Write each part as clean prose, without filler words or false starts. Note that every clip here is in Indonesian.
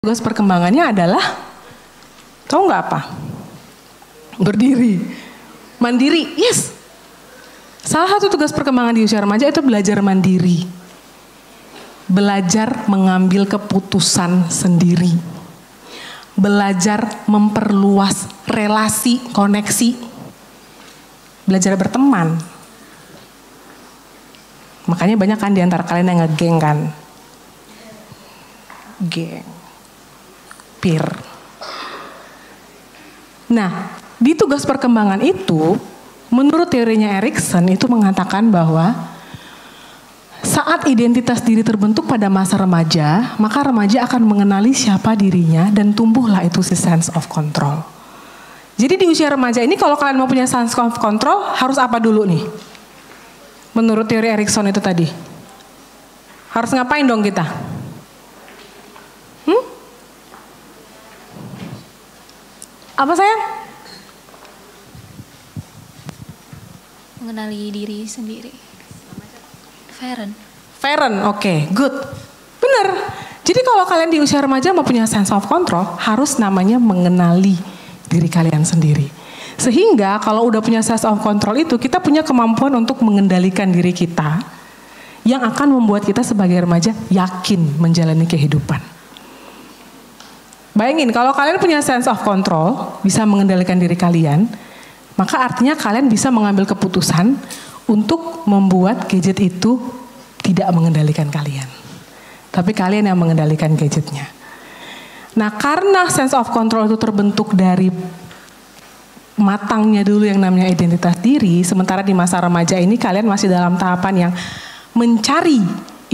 Tugas perkembangannya adalah, tahu nggak apa? Berdiri, mandiri, yes. Salah satu tugas perkembangan di usia remaja itu belajar mandiri. Belajar mengambil keputusan sendiri. Belajar memperluas relasi, koneksi. Belajar berteman. Makanya banyak kan di antara kalian yang ngegeng kan. Geng. Peer. Nah, di tugas perkembangan itu, menurut teorinya Erikson itu mengatakan bahwa saat identitas diri terbentuk pada masa remaja, maka remaja akan mengenali siapa dirinya dan tumbuhlah itu si sense of control. Jadi di usia remaja ini kalau kalian mau punya sense of control, harus apa dulu nih? Menurut teori Erikson itu tadi. Harus ngapain dong kita? Apa sayang? Mengenali diri sendiri. Feren, oke, good. Bener. Jadi kalau kalian di usia remaja mau punya sense of control, harus namanya mengenali diri kalian sendiri. Sehingga kalau udah punya sense of control itu, kita punya kemampuan untuk mengendalikan diri kita yang akan membuat kita sebagai remaja yakin menjalani kehidupan. Bayangin kalau kalian punya sense of control, bisa mengendalikan diri kalian, maka artinya kalian bisa mengambil keputusan untuk membuat gadget itu tidak mengendalikan kalian. Tapi kalian yang mengendalikan gadgetnya. Nah, karena sense of control itu terbentuk dari matangnya dulu yang namanya identitas diri, sementara di masa remaja ini kalian masih dalam tahapan yang mencari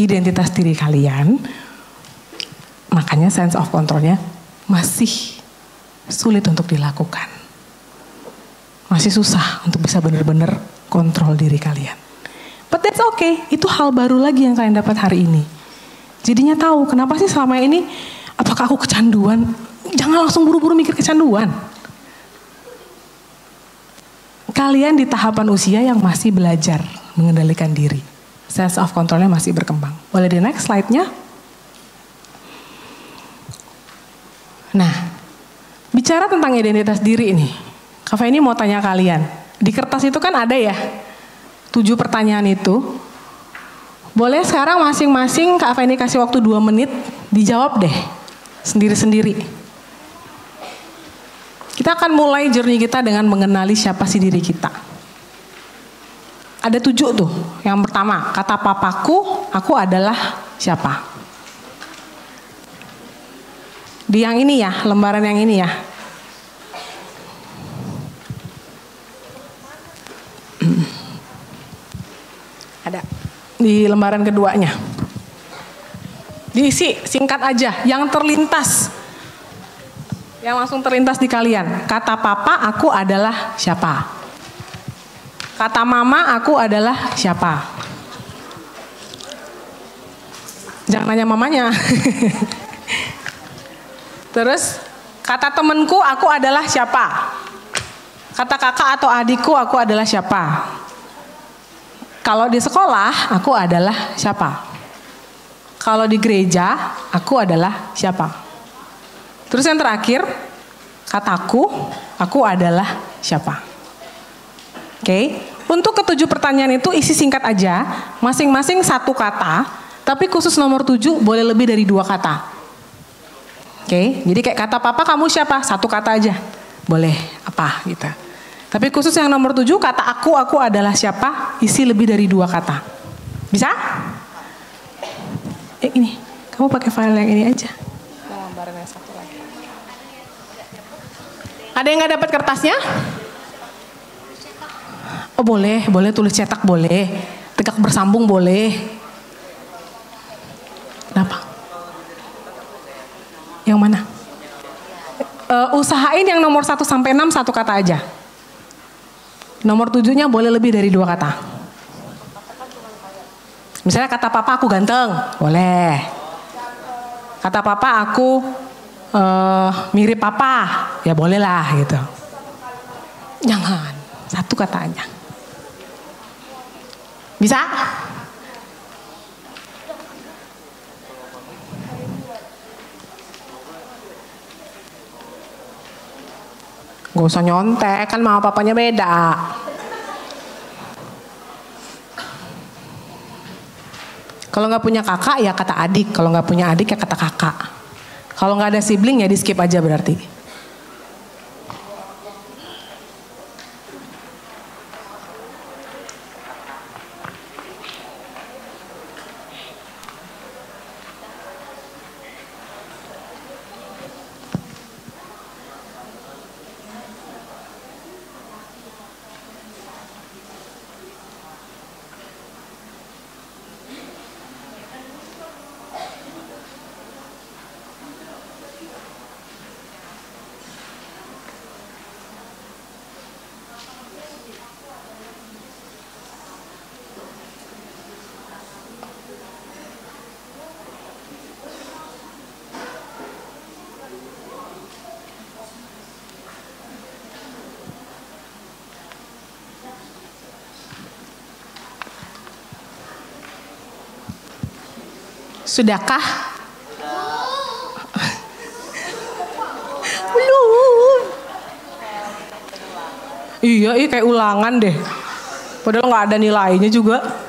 identitas diri kalian, makanya sense of controlnya masih sulit untuk dilakukan. Masih susah untuk bisa benar-benar kontrol diri kalian. But that's okay, itu hal baru lagi yang kalian dapat hari ini. Jadinya tahu kenapa sih selama ini, apakah aku kecanduan? Jangan langsung buru-buru mikir kecanduan. Kalian di tahapan usia yang masih belajar mengendalikan diri. Sense of controlnya masih berkembang. Boleh di next slide-nya? Nah, bicara tentang identitas diri ini, Kak Feni mau tanya kalian. Di kertas itu kan ada ya, 7 pertanyaan itu. Boleh sekarang masing-masing Kak Feni kasih waktu 2 menit, dijawab deh, sendiri-sendiri. Kita akan mulai journey kita dengan mengenali siapa sih diri kita. Ada 7 tuh. Yang pertama, kata papaku, aku adalah siapa? Di yang ini ya, lembaran yang ini ya. Ada. Di lembaran keduanya. Diisi singkat aja, yang terlintas. Yang langsung terlintas di kalian. Kata papa, aku adalah siapa? Kata mama, aku adalah siapa? Jangan nanya mamanya. Terus, kata temenku, aku adalah siapa? Kata kakak atau adikku, aku adalah siapa? Kalau di sekolah, aku adalah siapa? Kalau di gereja, aku adalah siapa? Terus yang terakhir, kataku, aku adalah siapa? Oke, untuk ke-7 pertanyaan itu isi singkat aja, masing-masing 1 kata, tapi khusus nomor 7 boleh lebih dari 2 kata. Oke, jadi kayak kata papa kamu siapa? 1 kata aja. Boleh apa gitu. Tapi khusus yang nomor 7 kata aku adalah siapa? Isi lebih dari 2 kata. Bisa? Ini, kamu pakai file yang ini aja. Lembaran yang 1 lagi. Ada yang nggak dapat kertasnya? Oh boleh tulis cetak boleh. Tegak bersambung boleh. Kenapa? Yang mana? Usahain yang nomor 1 sampai 6 1 kata aja. Nomor 7-nya boleh lebih dari 2 kata. Misalnya kata papa aku ganteng, boleh. Kata papa aku mirip papa, ya boleh lah gitu. Jangan, 1 kata aja. Bisa? Gak usah nyontek, kan mama papanya beda. Kalau nggak punya kakak ya kata adik, kalau nggak punya adik ya kata kakak. Kalau nggak ada sibling ya di skip aja berarti. Sudahkah? Belum. Iya, kayak ulangan deh. Padahal nggak ada nilainya juga.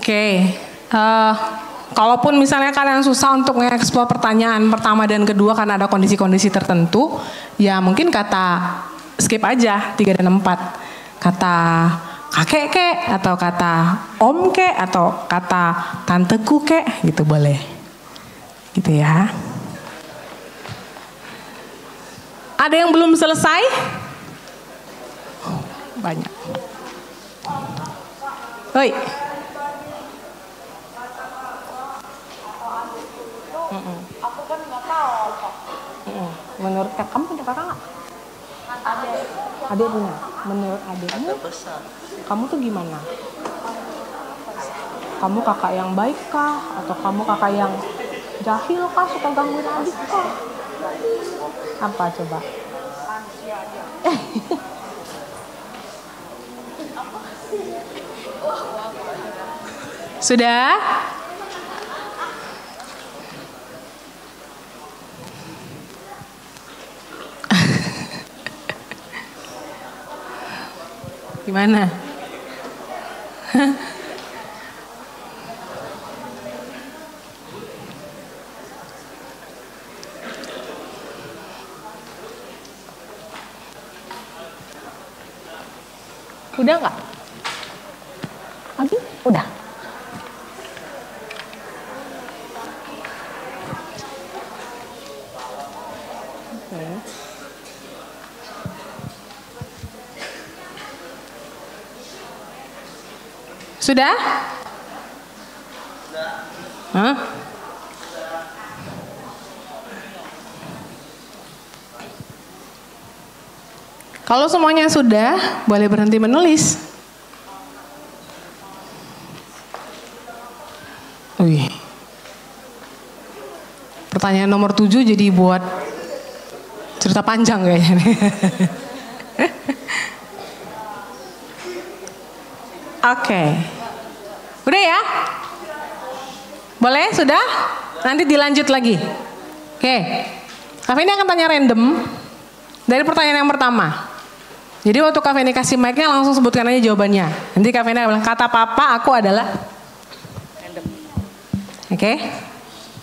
Oke, kalaupun misalnya kalian susah untuk mengeksplor pertanyaan pertama dan kedua karena ada kondisi-kondisi tertentu, ya mungkin kata skip aja 3 dan 4. Kata kakek kek, atau kata om kek, atau kata tanteku kek, gitu boleh. Gitu ya. Ada yang belum selesai? Banyak. Hoi. Aku kan nggak tahu apa. Menurut kamu punya kakak nggak? Adik punya. Menurut adikmu, kamu tuh gimana? Kamu kakak yang baik kah? Atau kamu kakak yang jahil kah? Suka gangguin adik kah? Apa coba? Sudah? Gimana? Udah nggak? Abi? Udah. Sudah? Hah? Kalau semuanya sudah, boleh berhenti menulis. Wih. Pertanyaan nomor 7 jadi buat cerita panjang kayaknya nih. Oke. Udah ya? Boleh? Sudah? Nanti dilanjut lagi. Oke. Kak Feni akan tanya random dari pertanyaan yang pertama. Jadi waktu Kak Feni kasih mic-nya langsung sebutkan aja jawabannya. Nanti Kak Feni bilang, kata papa aku adalah random. Oke.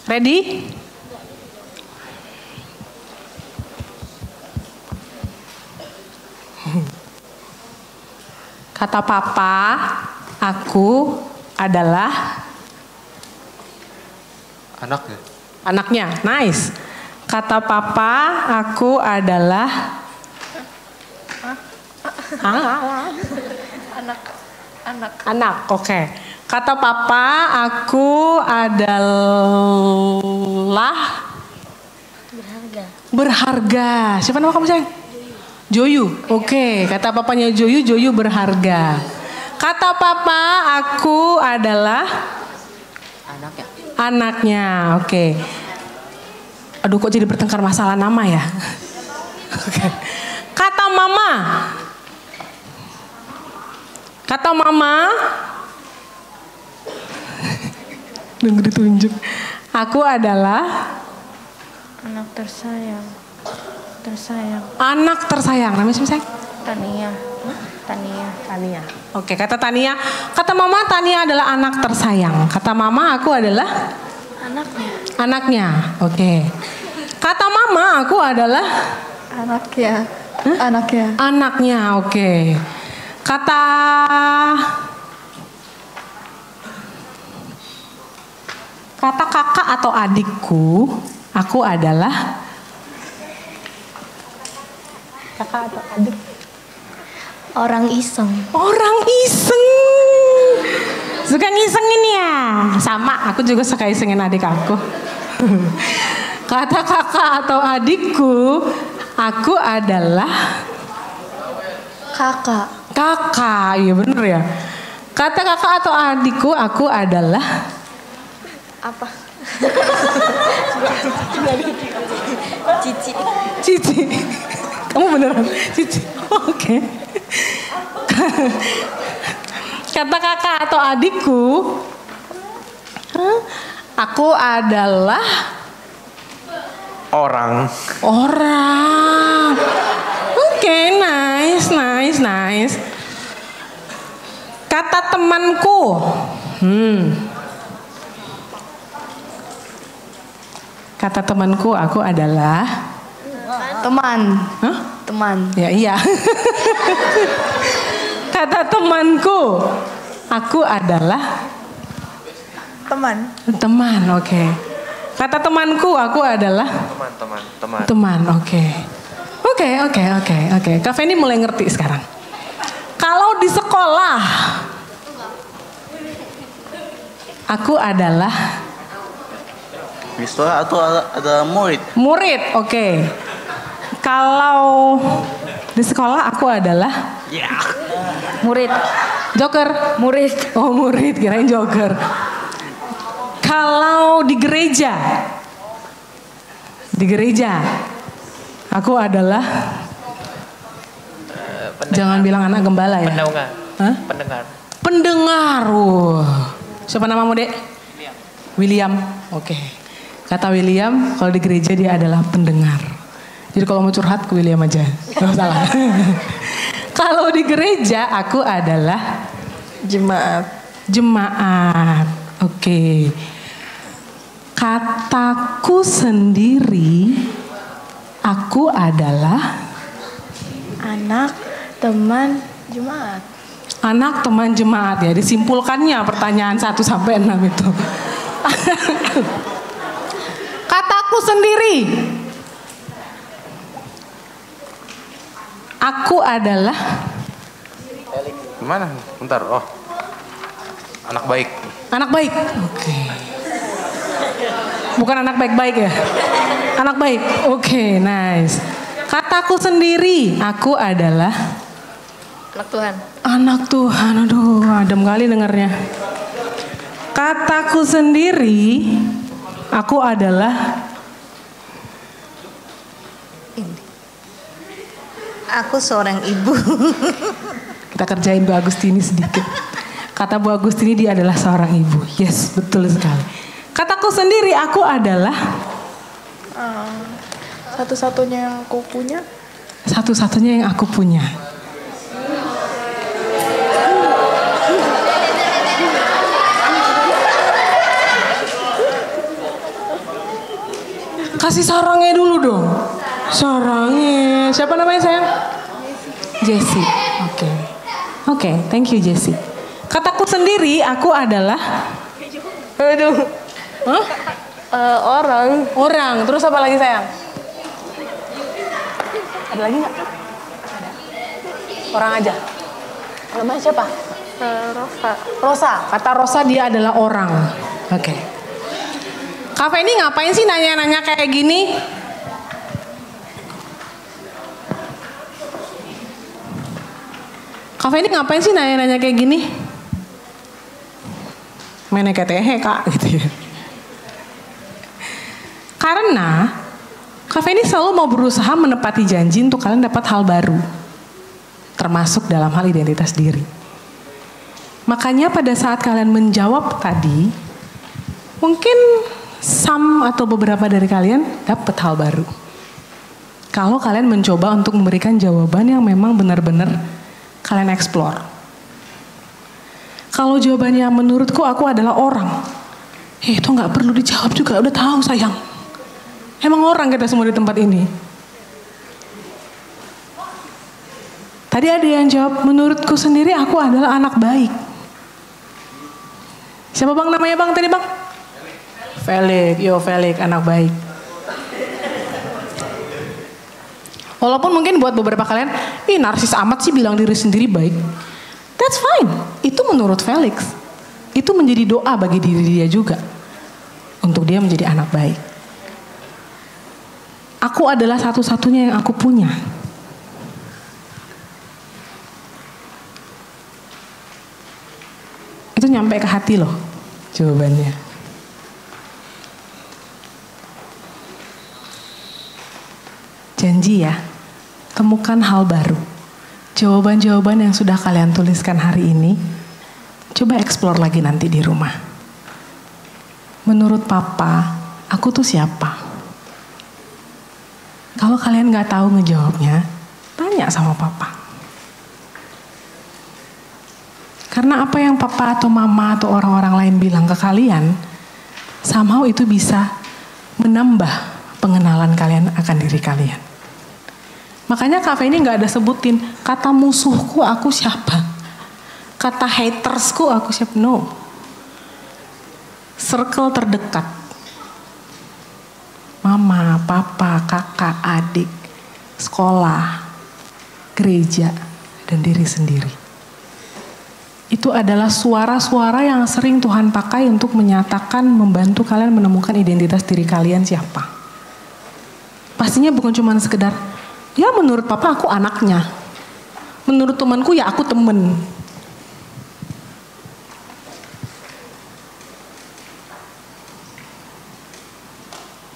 Ready? Kata papa, aku adalah anaknya. Anaknya, nice. Kata papa, aku adalah anak. Oke. Kata papa, aku adalah berharga. Siapa nama kamu sayang? Joyu. Oke, kata papanya Joyu, Joyu berharga. Kata papa, aku adalah anaknya. Oke. Aduh, kok jadi bertengkar masalah nama ya? Oke. Kata mama. Kata mama. Nunggu ditunjuk. Aku adalah Anak tersayang. Tersayang. anak tersayang. Namanya siapa sayang? Tania. Tania. Tania. Oke, kata Tania. Kata mama, Tania adalah anak tersayang. Kata mama, aku adalah Anaknya. anaknya. Oke. Kata mama, aku adalah Anaknya. Anaknya. anaknya. Oke. Kata kakak atau adikku, aku adalah kakak atau adik. Orang iseng. Orang iseng. Suka ngisengin ya? Sama, aku juga suka isengin adik aku. Kata kakak atau adikku, aku adalah Kakak. kakak. Iya bener ya. Kata kakak atau adikku, aku adalah Apa? Cici. Cici. Kamu beneran Cici? Oke. Kata kakak atau adikku, aku adalah Orang. Oke, nice. Kata temanku. Kata temanku, aku adalah Teman. Hah? Teman. Ya iya. Kata temanku, aku adalah Teman. teman. Oke. Kata temanku, aku adalah teman. Oke. Kak Feni mulai ngerti sekarang. Kalau di sekolah, aku adalah Di sekolah atau ada murid? murid. Oke. Kalau di sekolah, aku adalah Murid. joker. Murid. Oh murid, kirain joker. Kalau di gereja, aku adalah jangan bilang anak gembala ya. Hah? Pendengar. Siapa namamu dek? William. Oke. Kata William, kalau di gereja dia adalah pendengar. Jadi kalau mau curhat ke William aja, nggak salah. Kalau di gereja aku adalah jemaat. Oke. Kataku sendiri, aku adalah Anak. Teman. Jemaat. anak teman jemaat ya. Disimpulkannya pertanyaan 1 sampai 6 itu. Kataku sendiri, aku adalah Gimana? Bentar. Oh. Anak baik. anak baik. Oke. Bukan anak baik-baik ya? Anak baik. Oke, nice. Kataku sendiri, aku adalah Anak Tuhan. anak Tuhan. Aduh, adem kali dengarnya. Kataku sendiri, aku adalah Aku seorang ibu. kita kerjain Bu Agustini sedikit. Kata Bu Agustini dia adalah seorang ibu. Yes, betul sekali. Kataku sendiri, aku adalah Satu-satunya yang aku punya. satu-satunya yang aku punya. Kasih sarangnya dulu dong. Sarangnya. Siapa namanya sayang? Jessie. Oke, thank you Jessie. Kataku sendiri, aku adalah Aduh. Hah? Orang. Terus apa lagi sayang? Ada lagi nggak? Orang aja. Namanya siapa? Rosa. Kata Rosa dia adalah orang. Oke. Kak Feni ngapain sih nanya-nanya kayak gini? Kak Feni ngapain sih nanya-nanya kayak gini? Mainnya kayak tehe kak gitu ya. Karena Kak Feni selalu mau berusaha menepati janji untuk kalian dapat hal baru. Termasuk dalam hal identitas diri. Makanya pada saat kalian menjawab tadi, mungkin some atau beberapa dari kalian dapat hal baru. Kalau kalian mencoba untuk memberikan jawaban yang memang benar-benar kalian explore. Kalau jawabannya menurutku aku adalah orang. Itu gak perlu dijawab juga, udah tahu sayang. Emang orang kita semua di tempat ini. Tadi ada yang jawab, menurutku sendiri aku adalah anak baik. Siapa bang namanya bang tadi bang? Felix, Felix anak baik. Walaupun mungkin buat beberapa kalian, narsis amat sih bilang diri sendiri baik. That's fine. Itu menurut Felix. Itu menjadi doa bagi diri dia juga. Untuk dia menjadi anak baik. Aku adalah satu-satunya yang aku punya. Itu nyampe ke hati loh jawabannya. Janji ya, temukan hal baru. Jawaban-jawaban yang sudah kalian tuliskan hari ini, coba explore lagi nanti di rumah. Menurut papa, aku tuh siapa? Kalau kalian gak tahu ngejawabnya, tanya sama papa. Karena apa yang papa atau mama atau orang-orang lain bilang ke kalian, somehow itu bisa menambah pengenalan kalian akan diri kalian. Makanya Kak Feni gak ada sebutin kata musuhku aku siapa, kata hatersku aku siapa. No. Circle terdekat, mama, papa, kakak, adik, sekolah, gereja, dan diri sendiri. Itu adalah suara-suara yang sering Tuhan pakai untuk menyatakan, membantu kalian menemukan identitas diri kalian siapa. Pastinya bukan cuma sekedar, ya menurut papa aku anaknya. Menurut temanku ya aku temen.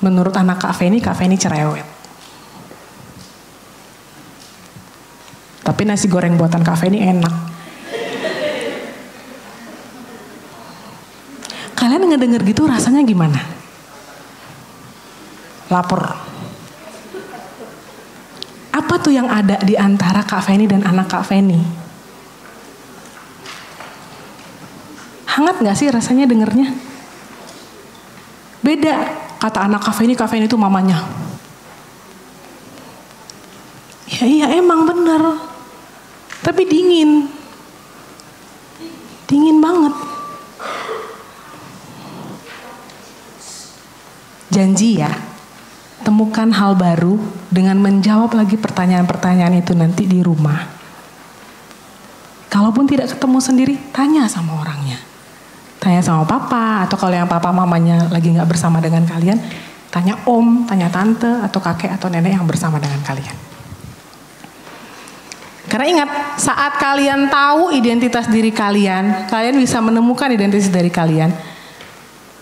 Menurut anak Kak Feni cerewet. Tapi nasi goreng buatan Kak Feni enak. Kalian ngedenger gitu rasanya gimana? Lapar. Apa tuh yang ada di antara Kak Feni dan anak Kak Feni? Hangat gak sih rasanya dengernya? Beda. Kata anak Kak Feni itu mamanya. Ya iya emang bener. Tapi dingin. Dingin banget. Janji ya. Temukan hal baru dengan menjawab lagi pertanyaan-pertanyaan itu nanti di rumah. Kalaupun tidak ketemu sendiri, tanya sama orangnya. Tanya sama papa, atau kalau yang papa mamanya lagi gak bersama dengan kalian, tanya om, tanya tante, atau kakek atau nenek yang bersama dengan kalian. Karena ingat, saat kalian tahu identitas diri kalian, kalian bisa menemukan identitas dari kalian,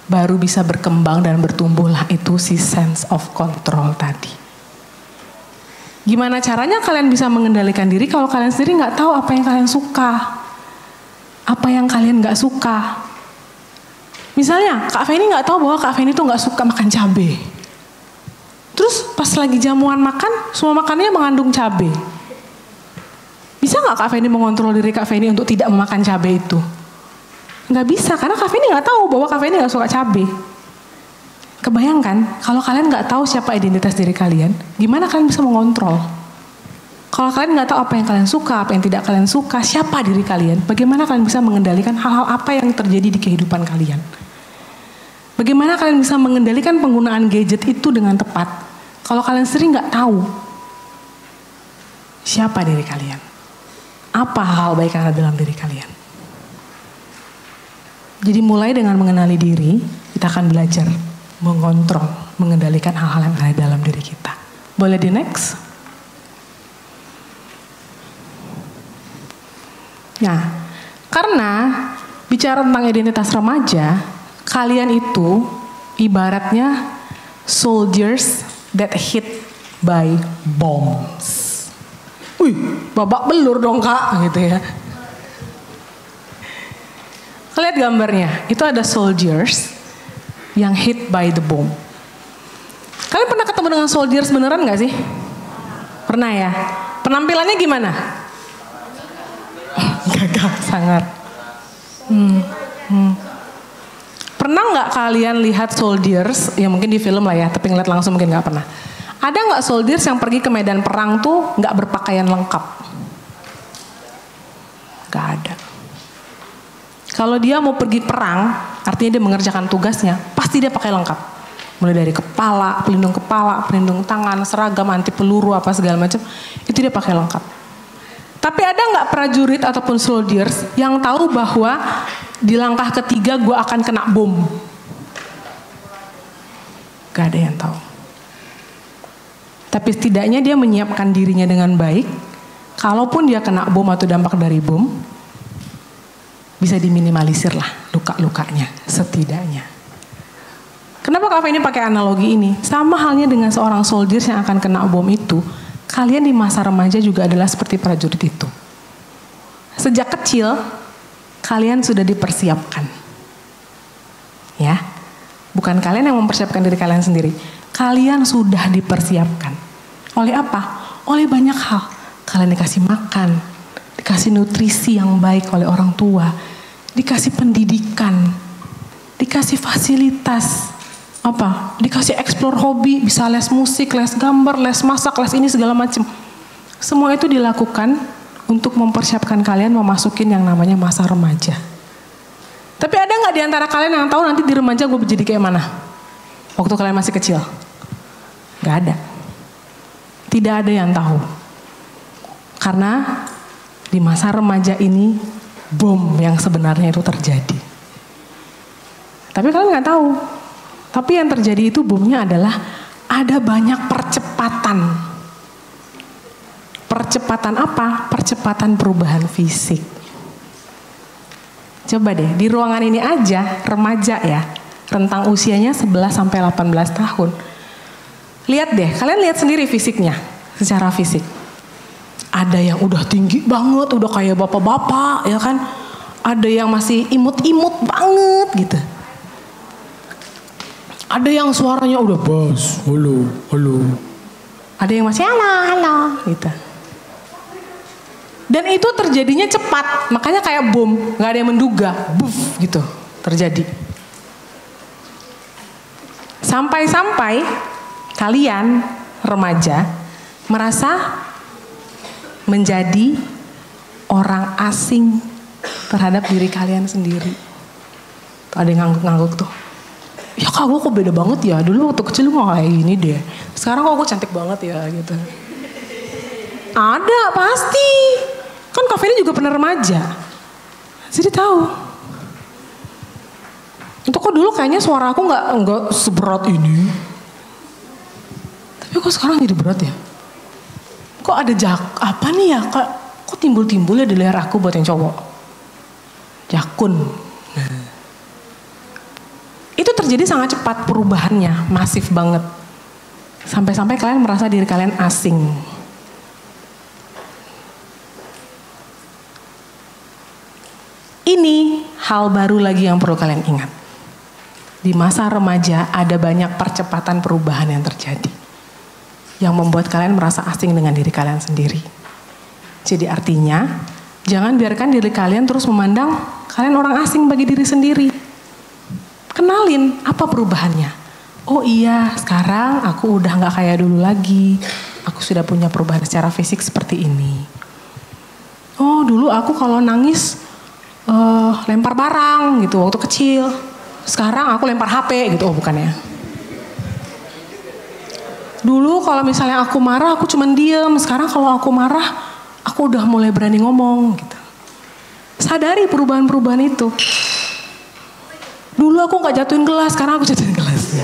baru bisa berkembang dan bertumbuhlah itu si sense of control tadi. Gimana caranya kalian bisa mengendalikan diri kalau kalian sendiri gak tahu apa yang kalian suka, apa yang kalian gak suka. Misalnya Kak Feni gak tahu bahwa Kak Feni tuh gak suka makan cabai. Terus pas lagi jamuan makan, semua makanannya mengandung cabai. Bisa gak Kak Feni mengontrol diri Kak Feni untuk tidak memakan cabai itu? Gak bisa, karena Kak Feni gak tahu bahwa Kak Feni gak suka cabai. Kebayangkan, kalau kalian gak tahu siapa identitas diri kalian, gimana kalian bisa mengontrol? Kalau kalian gak tahu apa yang kalian suka, apa yang tidak kalian suka, siapa diri kalian, bagaimana kalian bisa mengendalikan hal-hal apa yang terjadi di kehidupan kalian? Bagaimana kalian bisa mengendalikan penggunaan gadget itu dengan tepat? Kalau kalian sering gak tahu siapa diri kalian, apa hal baik yang ada dalam diri kalian. Jadi mulai dengan mengenali diri, kita akan belajar mengontrol, mengendalikan hal-hal yang ada dalam diri kita. Boleh di next? Nah, karena bicara tentang identitas remaja, kalian itu ibaratnya soldiers that hit by bombs. Wih, babak belur dong kak, gitu ya. Lihat gambarnya, itu ada soldiers yang hit by the bomb. Kalian pernah ketemu dengan soldiers beneran gak sih? Pernah ya? Penampilannya gimana? Gagah, sangar. Pernah nggak kalian lihat soldiers, ya mungkin di film lah ya, tapi ngeliat langsung mungkin nggak pernah. Ada nggak soldiers yang pergi ke medan perang tuh nggak berpakaian lengkap? Nggak ada. Kalau dia mau pergi perang, artinya dia mengerjakan tugasnya, pasti dia pakai lengkap. Mulai dari kepala, pelindung tangan, seragam, anti peluru, apa segala macam, itu dia pakai lengkap. Tapi ada nggak prajurit ataupun soldiers yang tahu bahwa di langkah ketiga gue akan kena bom? Gak ada yang tahu. Tapi setidaknya dia menyiapkan dirinya dengan baik. Kalaupun dia kena bom atau dampak dari bom, bisa diminimalisir lah luka-lukanya setidaknya. Kenapa Kak ini pakai analogi ini? Sama halnya dengan seorang soldiers yang akan kena bom itu. Kalian di masa remaja juga adalah seperti prajurit itu. Sejak kecil, kalian sudah dipersiapkan. Ya, bukan kalian yang mempersiapkan diri kalian sendiri. Kalian sudah dipersiapkan. Oleh apa? Oleh banyak hal. Kalian dikasih makan, dikasih nutrisi yang baik oleh orang tua, dikasih pendidikan, dikasih fasilitas. Apa? Dikasih explore hobi, bisa les musik, les gambar, les masak, les ini segala macam. Semua itu dilakukan untuk mempersiapkan kalian memasukin yang namanya masa remaja. Tapi ada nggak di antara kalian yang tahu nanti di remaja gue jadi kayak mana? Waktu kalian masih kecil? Nggak ada. Tidak ada yang tahu. Karena di masa remaja ini bom yang sebenarnya itu terjadi. Tapi kalian nggak tahu. Tapi yang terjadi itu bomnya adalah ada banyak percepatan. Percepatan apa? Percepatan perubahan fisik. Coba deh, di ruangan ini aja remaja ya, rentang usianya 11 sampai 18 tahun. Lihat deh, kalian lihat sendiri fisiknya, secara fisik. Ada yang udah tinggi banget, udah kayak bapak-bapak ya kan. Ada yang masih imut-imut banget gitu. Ada yang suaranya udah bass, halo, halo. Ada yang masih halo, halo, gitu. Dan itu terjadinya cepat, makanya kayak bom, nggak ada yang menduga, buff, gitu, terjadi. Sampai-sampai kalian remaja merasa menjadi orang asing terhadap diri kalian sendiri. Tuh, ada yang ngangguk-ngangguk tuh. Ya kak gue kok beda banget ya, dulu waktu kecil gue gak kayak gini deh. Sekarang kok gue cantik banget ya gitu. Ada pasti. Kan Kak Feni juga pernah remaja. Jadi tahu. Itu kok dulu kayaknya suara aku gak seberat ini. Tapi kok sekarang jadi berat ya? Kok ada apa nih ya? Kok timbul-timbul ya di leher aku buat yang cowok? Jakun. Itu terjadi sangat cepat perubahannya, masif banget. Sampai-sampai kalian merasa diri kalian asing. Ini hal baru lagi yang perlu kalian ingat. Di masa remaja ada banyak percepatan perubahan yang terjadi. Yang membuat kalian merasa asing dengan diri kalian sendiri. Jadi artinya, jangan biarkan diri kalian terus memandang kalian orang asing bagi diri sendiri. Kenalin apa perubahannya. Oh iya, sekarang aku udah gak kayak dulu lagi. Aku sudah punya perubahan secara fisik seperti ini. Oh dulu aku kalau nangis lempar barang gitu waktu kecil. Sekarang aku lempar HP gitu. Oh bukan ya. Dulu kalau misalnya aku marah aku cuman diem. Sekarang kalau aku marah aku udah mulai berani ngomong gitu. Sadari perubahan-perubahan itu. Dulu aku gak jatuhin gelas, sekarang aku jatuhin gelas.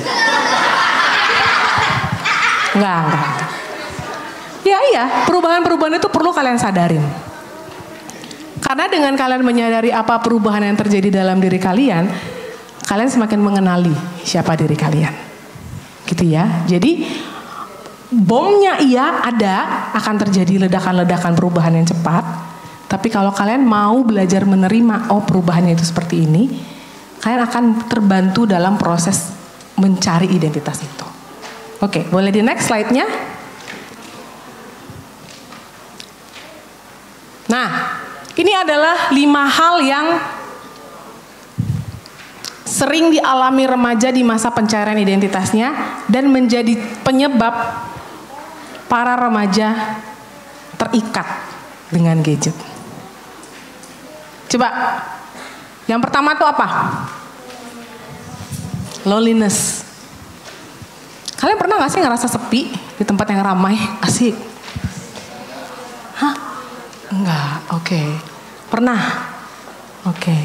Enggak. Ya iya, perubahan-perubahan itu perlu kalian sadarin. Karena dengan kalian menyadari apa perubahan yang terjadi dalam diri kalian, kalian semakin mengenali siapa diri kalian. Gitu ya. Jadi bomnya iya ada, akan terjadi ledakan-ledakan perubahan yang cepat. Tapi kalau kalian mau belajar menerima, oh perubahannya itu seperti ini, kalian akan terbantu dalam proses mencari identitas itu. Oke, boleh di next slide-nya. Nah, ini adalah 5 hal yang sering dialami remaja di masa pencarian identitasnya dan menjadi penyebab para remaja terikat dengan gadget. Coba, yang pertama tuh apa? Loneliness. Kalian pernah gak sih ngerasa sepi di tempat yang ramai? Asik. Hah? Enggak, oke. Pernah? Oke.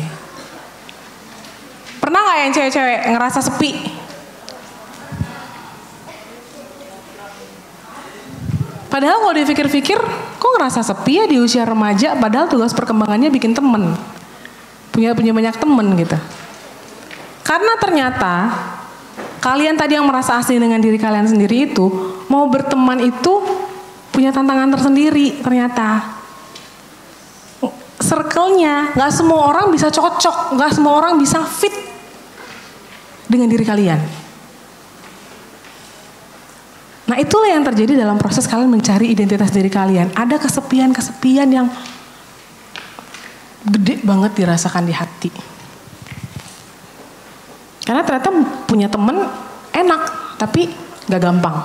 Pernah gak yang cewek-cewek ngerasa sepi? Padahal kalau dipikir-pikir, kok ngerasa sepi ya di usia remaja, padahal tugas perkembangannya bikin temen. Punya banyak temen gitu. Karena ternyata, kalian tadi yang merasa asing dengan diri kalian sendiri itu, mau berteman itu punya tantangan tersendiri ternyata. Circle-nya, gak semua orang bisa cocok, gak semua orang bisa fit dengan diri kalian. Nah itulah yang terjadi dalam proses kalian mencari identitas diri kalian. Ada kesepian-kesepian yang gede banget dirasakan di hati. Karena ternyata punya temen enak, tapi gak gampang.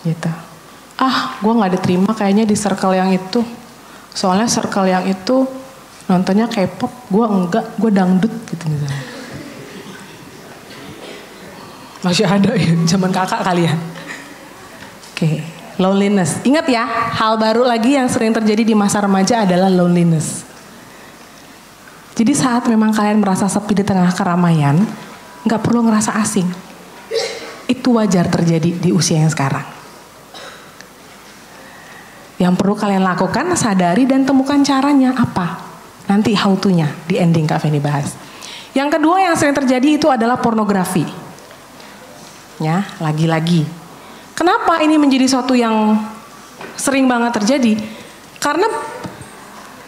Gitu. Ah, gue gak diterima kayaknya di circle yang itu. Soalnya circle yang itu nontonnya K-pop, gue enggak, gue dangdut gitu misalnya. Masih ada ya, zaman kakak kalian. Oke, loneliness. Ingat ya, hal baru lagi yang sering terjadi di masa remaja adalah loneliness. Jadi saat memang kalian merasa sepi di tengah keramaian, nggak perlu ngerasa asing. Itu wajar terjadi di usia yang sekarang. Yang perlu kalian lakukan, sadari dan temukan caranya apa. Nanti how to-nya di ending Kak Feni bahas. Yang kedua yang sering terjadi itu adalah pornografi. Ya, lagi-lagi. Kenapa ini menjadi suatu yang sering banget terjadi? Karena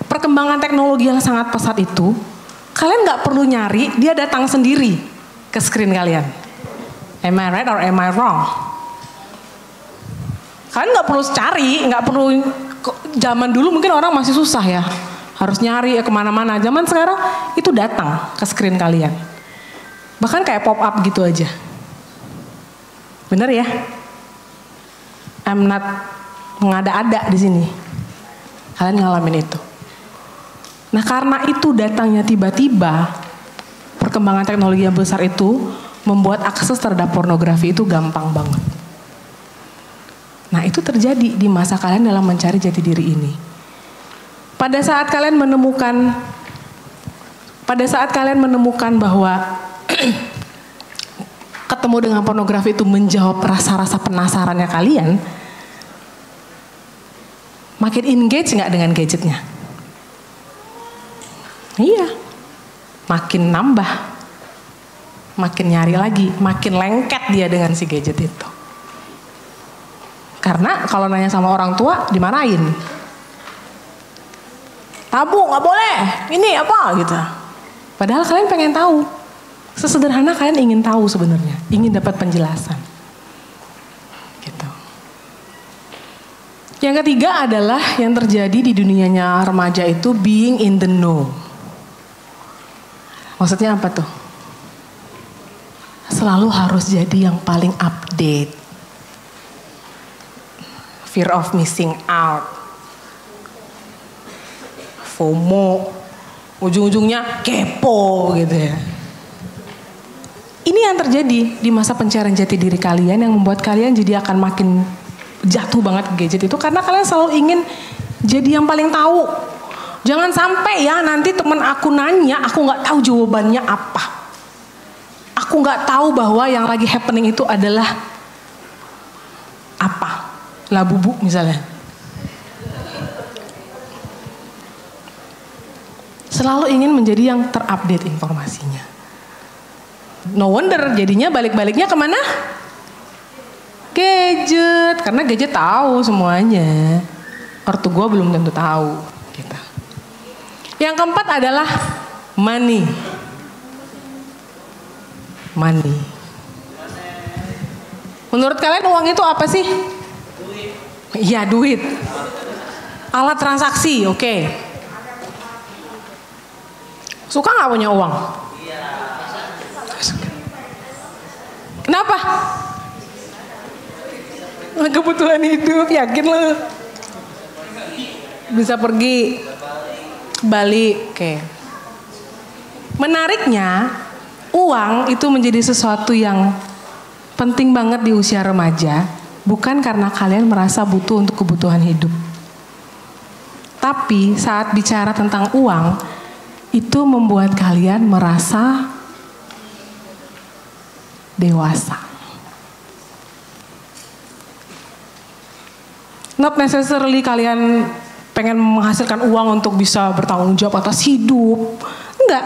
perkembangan teknologi yang sangat pesat itu, kalian nggak perlu nyari, dia datang sendiri ke screen kalian. Am I right or am I wrong? Kalian nggak perlu cari, nggak perlu. Zaman dulu mungkin orang masih susah ya, harus nyari ya kemana-mana. Zaman sekarang itu datang ke screen kalian, bahkan kayak pop up gitu aja. Bener ya? I'm not mengada-ada di sini. Kalian ngalamin itu. Nah karena itu datangnya tiba-tiba, perkembangan teknologi yang besar itu membuat akses terhadap pornografi itu gampang banget. Nah itu terjadi di masa kalian dalam mencari jati diri ini. Pada saat kalian menemukan bahwa ketemu dengan pornografi itu menjawab rasa-rasa penasarannya kalian, makin engage nggak dengan gadgetnya? Iya, makin nambah, makin nyari lagi, makin lengket dia dengan si gadget itu. Karena kalau nanya sama orang tua dimarahin, tabu nggak boleh, ini apa gitu. Padahal kalian pengen tahu. Sesederhana kalian ingin tahu sebenarnya, ingin dapat penjelasan. Gitu. Yang ketiga adalah yang terjadi di dunianya remaja itu being in the know. Maksudnya apa tuh? Selalu harus jadi yang paling update. Fear of missing out. FOMO. Ujung-ujungnya kepo gitu ya. Ini yang terjadi di masa pencarian jati diri kalian yang membuat kalian jadi akan makin jatuh banget ke gadget itu karena kalian selalu ingin jadi yang paling tahu. Jangan sampai ya nanti temen aku nanya, aku nggak tahu jawabannya apa. Aku nggak tahu bahwa yang lagi happening itu adalah apa, labubu misalnya. Selalu ingin menjadi yang terupdate informasinya. No wonder jadinya balik-baliknya kemana? Gadget, karena gadget tahu semuanya. Ortu gue belum tentu tahu. Gitu. Yang keempat adalah money. Money. Menurut kalian uang itu apa sih? Iya, duit. Alat transaksi, oke. Suka nggak punya uang? Kenapa? Kebutuhan hidup, yakin lo? Bisa pergi, balik, oke. Menariknya, uang itu menjadi sesuatu yang penting banget di usia remaja, bukan karena kalian merasa butuh untuk kebutuhan hidup. Tapi saat bicara tentang uang, itu membuat kalian merasa dewasa. Not necessarily kalian pengen menghasilkan uang untuk bisa bertanggung jawab atas hidup. Enggak.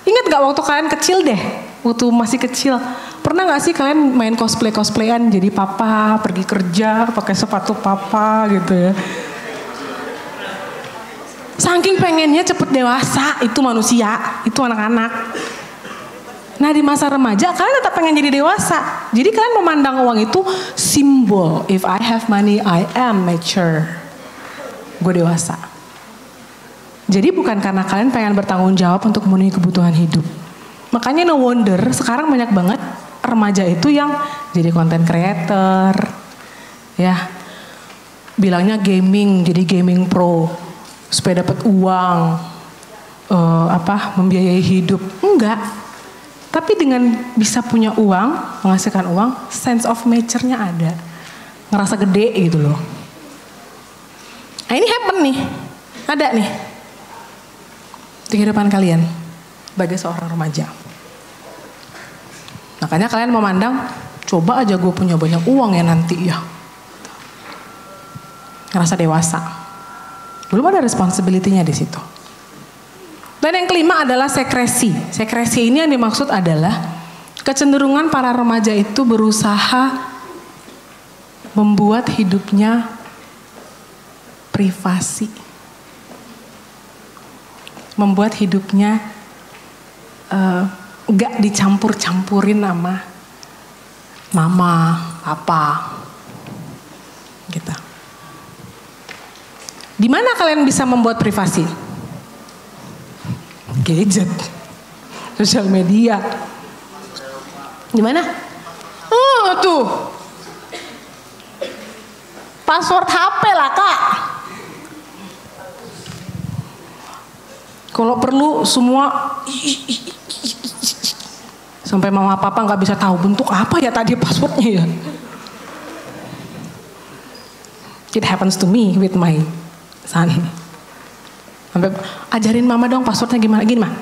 Ingat gak waktu kalian kecil deh, waktu masih kecil, pernah gak sih kalian main cosplayan jadi papa, pergi kerja pakai sepatu papa gitu ya. Saking pengennya cepet dewasa, itu manusia, itu anak-anak. Nah di masa remaja kalian tetap pengen jadi dewasa. Jadi kalian memandang uang itu simbol. If I have money, I am mature. Gue dewasa. Jadi bukan karena kalian pengen bertanggung jawab untuk memenuhi kebutuhan hidup. Makanya no wonder sekarang banyak banget remaja itu yang jadi content creator. Ya, bilangnya gaming, jadi gaming pro. Supaya dapat uang, membiayai hidup. Enggak. Tapi dengan bisa punya uang, menghasilkan uang, sense of mature-nya ada. Ngerasa gede gitu loh. Nah ini happen nih. Ada nih. Di kehidupan kalian. Sebagai seorang remaja. Makanya kalian memandang, coba aja gue punya banyak uang ya nanti ya. Ngerasa dewasa. Belum ada responsibility-nya di situ. Dan yang kelima adalah sekresi. Sekresi ini yang dimaksud adalah kecenderungan para remaja itu berusaha membuat hidupnya privasi. Membuat hidupnya gak dicampur-campurin sama mama, papa. Gitu. Di mana kalian bisa membuat privasi? Gadget, sosial media. Di mana? Oh tuh, password HP lah kak. Kalau perlu semua, sampai mama papa nggak bisa tahu bentuk apa ya tadi passwordnya ya. It happens to me with my son. Sampai ajarin mama dong passwordnya gimana, gini mah.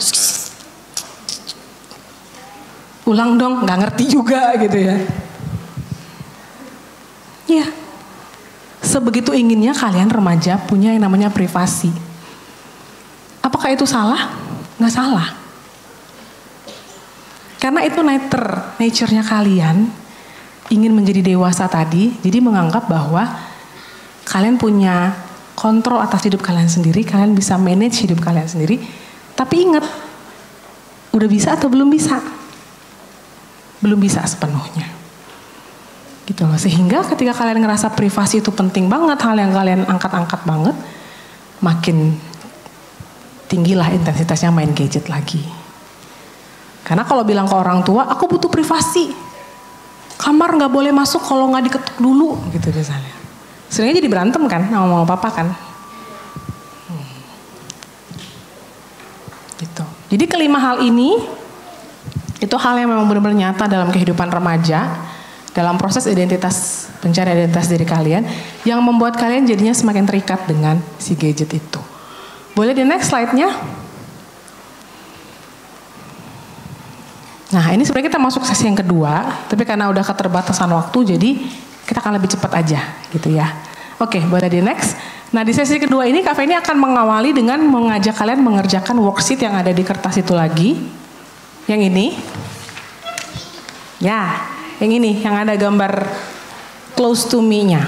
Ulang dong, nggak ngerti juga gitu ya. Iya. Sebegitu inginnya kalian remaja punya yang namanya privasi. Apakah itu salah? Nggak salah. Karena itu nature-nya kalian ingin menjadi dewasa tadi, jadi menganggap bahwa kalian punya kontrol atas hidup kalian sendiri, kalian bisa manage hidup kalian sendiri. Tapi ingat, udah bisa atau belum bisa? Belum bisa sepenuhnya. Gitu loh. Sehingga ketika kalian ngerasa privasi itu penting banget, hal yang kalian angkat-angkat banget, makin tinggilah intensitasnya main gadget lagi. Karena kalau bilang ke orang tua, aku butuh privasi. Kamar nggak boleh masuk kalau nggak diketuk dulu, gitu misalnya. Sebenarnya jadi berantem kan sama mama papa kan. Gitu. Jadi kelima hal ini itu hal yang memang benar-benar nyata dalam kehidupan remaja, dalam proses pencarian identitas diri kalian, yang membuat kalian jadinya semakin terikat dengan si gadget itu. Boleh di next slide-nya? Nah ini sebenarnya kita masuk sesi yang kedua, tapi karena udah keterbatasan waktu, jadi kita akan lebih cepat aja gitu ya. Oke, boleh di next. Nah di sesi kedua ini Kak Feni akan mengawali dengan mengajak kalian mengerjakan worksheet yang ada di kertas itu lagi. Yang ini. Ya, yang ini yang ada gambar close to me-nya.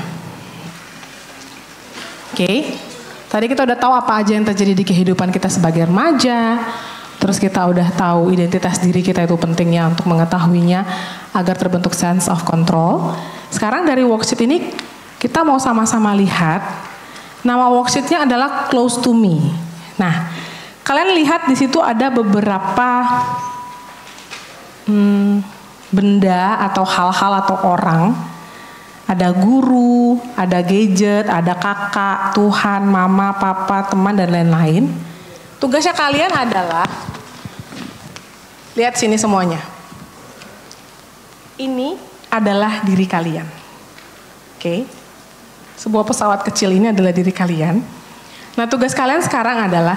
Oke. Tadi kita udah tahu apa aja yang terjadi di kehidupan kita sebagai remaja. Terus kita udah tahu identitas diri kita itu pentingnya untuk mengetahuinya agar terbentuk sense of control. Sekarang dari worksheet ini kita mau sama-sama lihat. Nama worksheetnya adalah close to me. Nah, kalian lihat di situ ada beberapa benda atau hal-hal atau orang. Ada guru, ada gadget, ada kakak, Tuhan, mama, papa, teman, dan lain-lain. Tugasnya kalian adalah, lihat sini semuanya. Ini adalah diri kalian. Oke. Sebuah pesawat kecil ini adalah diri kalian. Nah tugas kalian sekarang adalah,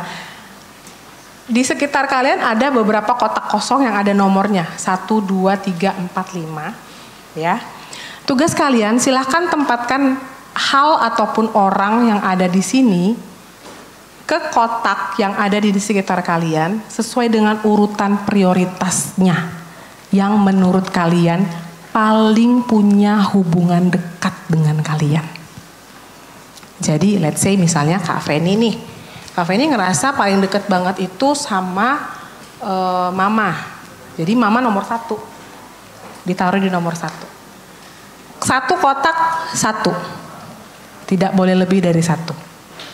di sekitar kalian ada beberapa kotak kosong yang ada nomornya. 1, 2, 3, 4, 5. Ya. Tugas kalian silahkan tempatkan hal ataupun orang yang ada di sini ke kotak yang ada di sekitar kalian sesuai dengan urutan prioritasnya yang menurut kalian paling punya hubungan dekat dengan kalian. Jadi let's say misalnya Kak Feni nih. Kak Feni ngerasa paling deket banget itu sama mama. Jadi mama nomor 1. Ditaruh di nomor 1. 1 kotak 1. Tidak boleh lebih dari 1.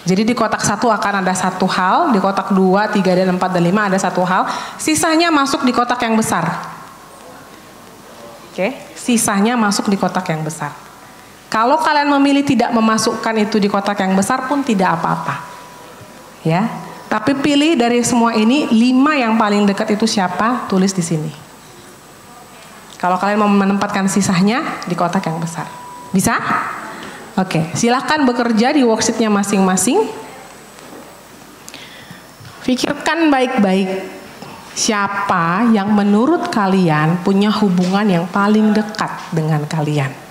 Jadi di kotak 1 akan ada 1 hal, di kotak 2, 3, dan 4, dan 5 ada 1 hal. Sisanya masuk di kotak yang besar. Oke, sisanya masuk di kotak yang besar. Kalau kalian memilih tidak memasukkan itu di kotak yang besar pun tidak apa-apa. Ya. Tapi pilih dari semua ini 5 yang paling dekat itu siapa, tulis di sini. Kalau kalian mau menempatkan sisanya di kotak yang besar. Bisa? Oke, silahkan bekerja di worksheetnya masing-masing. Pikirkan baik-baik siapa yang menurut kalian punya hubungan yang paling dekat dengan kalian.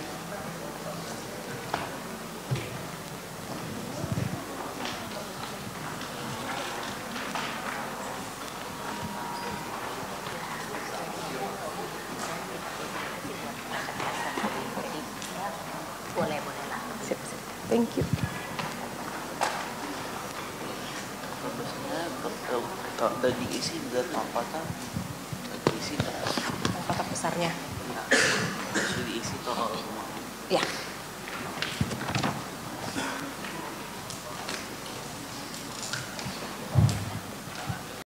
Thank you. Kalau udah diisi udah apa kan? Diisi kan? Kotak besarnya. Diisi toh. Ya.